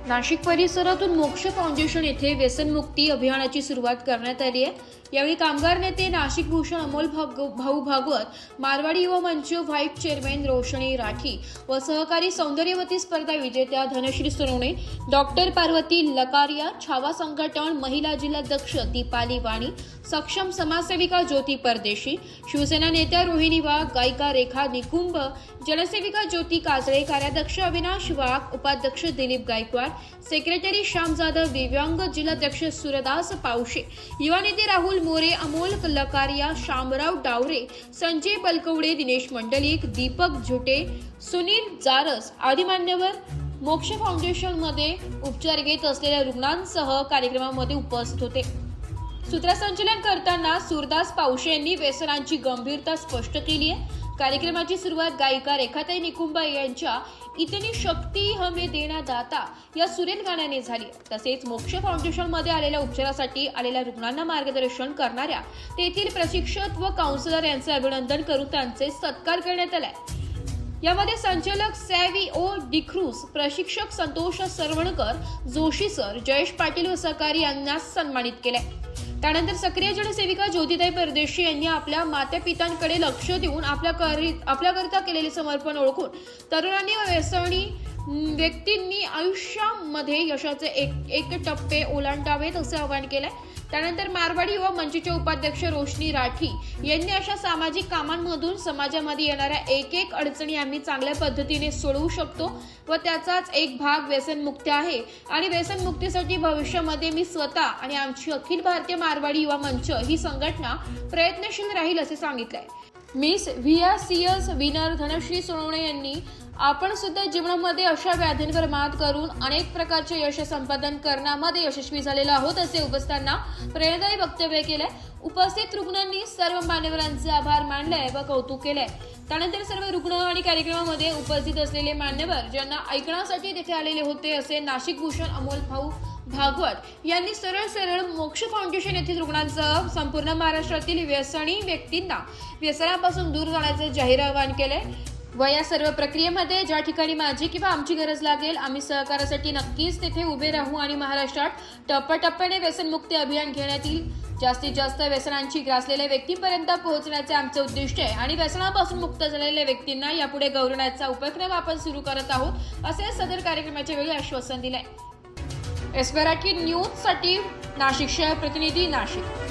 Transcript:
नाशिक परिसरातून मोक्ष फाउंडेशन येथे व्यसनमुक्ती अभियानाची सुरुवात करण्यात आली आहे। यावेळी कामगार नेते नाशिक भूषण अमोल भाऊ भागवत, मारवाडी युवा मंच व्हाईट चेअरमॅन रोशनी राठी व सहकारी सौंदर्यवती स्पर्धा विजेत्या धनश्री सोनवणे, डॉक्टर पार्वती लकारिया, छावा संघटन महिला जिल्हाध्यक्ष दीपाली वाणी, सक्षम समाजसेविका ज्योती परदेशी, शिवसेना नेत्या रोहिणी वाघ, गायिका रेखा निकुंभ, जनसेविका ज्योती काजळे, कार्याध्यक्ष अविनाश वाघ, उपाध्यक्ष दिलीप गायकवाड, सेक्रेटरी श्याम जाधव, दिव्यांग जिल्हाध्यक्ष सुरदास पावशे, युवा नेते राहुल मोरे, अमोल लकारिया, शामराव डावरे, संजय बलकवडे, दिनेश मंडलिक, दीपक झुटे, सुनील जारस आदी मान्यवर मोक्ष फाउंडेशन मध्ये उपचार घेत असलेल्या रुग्णांसह कार्यक्रमामध्ये उपस्थित होते। सूत्रसंचालन करताना सुरदास पावशे यांनी व्यसनांची गंभीरता स्पष्ट केली आहे। कार्यक्रमाची सुरुवात गायिका रेखाताई निकुंबा यांच्या इतनी शक्ती हमें देना दाता या सुरेल गाण्याने झाली। तसेच मोक्ष फाउंडेशन मध्ये आलेल्या उपचारासाठी आलेल्या रुग्णांना मार्गदर्शन करणाऱ्या तेथील प्रशिक्षक व काउन्सिलर यांचे अभिनंदन करून त्यांचे सत्कार करण्यात आले। यामध्ये संचालक सॅव्हिओ डिक्रूज, प्रशिक्षक संतोष सरवणकर, जोशी सर, जयेश पाटील व सहकारी यांना सन्मानित केले। त्यानंतर सक्रिय जनसेविका ज्योतिताई परदेशी यांनी आपल्या मातापित्यांकडे लक्ष देऊन आपल्याकरिता केलेले समर्पण ओळखून तरुणांनी व व्यसनी व्यक्तींनी आयुष्यामध्ये यशाचे एक टप्पे ओलांडावेत असे आवाहन केले। त्यानंतर मारवाडी युवा मंचचे उपाध्यक्ष रोशनी राठी यांनी अशा सामाजिक कामांमधून समाजामध्ये येणाऱ्या एक अडचणी आम्ही चांगल्या पद्धतीने सोडवू शकतो व त्याचाच एक भाग व्यसनमुक्ती आहे आणि व्यसनमुक्तीसाठी भविष्यामध्ये मी स्वतः आणि आमची अखिल भारतीय मारवाडी युवा मंच ही संघटना प्रयत्नशील राहील असे सांगितले। मिस व्हीआरसीएस विनर धनश्री सोनवणे यांनी आपण सुद्धा जीवनामध्ये अशा व्याधींवर मात करून अनेक प्रकारचे यश संपादन करण्यामध्ये यशस्वी झालेलो आहोत असे उपस्थितांना प्रेरणादायी वक्तव्य केले। उपस्थित रुग्णांनी सर्व मान्यवरांचे आभार मानले व कौतुक केले। त्यानंतर सर्व रुग्ण आणि कार्यक्रमामध्ये उपस्थित असलेले मान्यवर ज्यांना ऐकण्यासाठी तिथे आलेले होते असे नाशिक भूषण अमोल भाऊ भागवत यांनी सरळ मोक्ष फाउंडेशन येथील रुग्णांसह संपूर्ण महाराष्ट्रातील व्यसनी व्यक्तींना व्यसनापासून दूर जाण्याचे जाहीर आवाहन केले व या सर्व प्रक्रियेमध्ये ज्या ठिकाणी माझी किंवा आमची गरज लागेल आम्ही सहकार्यासाठी नक्कीच तिथे उभे राहू आणि महाराष्ट्रात टप्प्याटप्प्याने व्यसनमुक्ती अभियान घेण्यात येईल। जास्तीत जास्त व्यसनांची ग्रासलेल्या व्यक्तींपर्यंत पोहोचण्याचे आमचे उद्दिष्ट आहे आणि व्यसनापासून मुक्त झालेल्या व्यक्तींना यापुढे गौरवण्याचा उपक्रम आपण सुरू करत आहोत असे सदर कार्यक्रमाच्या वेळी आश्वासन दिले। एस मराठी न्यूज साठी नाशिक शहर प्रतिनिधी नाशिक।